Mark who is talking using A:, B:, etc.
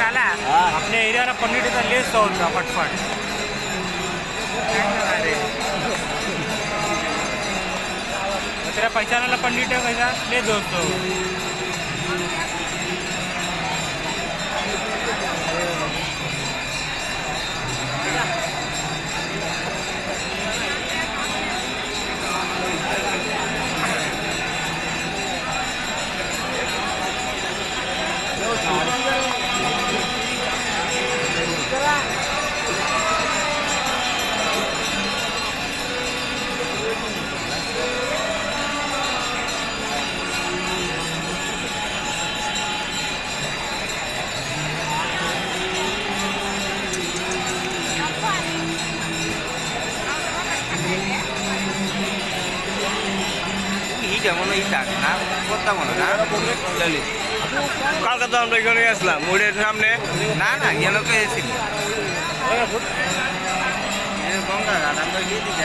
A: लाला अपने एरिया पन्नीट ले होता फटफट तेरा पहचान पन्नीट है कैसा ले दोस्तों
B: যেমন না করতাম না চলি কালকে তো আমরা এখানে আসলাম মোড়ের সামনে না না গেল তো এসেছিল গঙ্গা ঘাট আমরা গিয়ে দিচ্ছি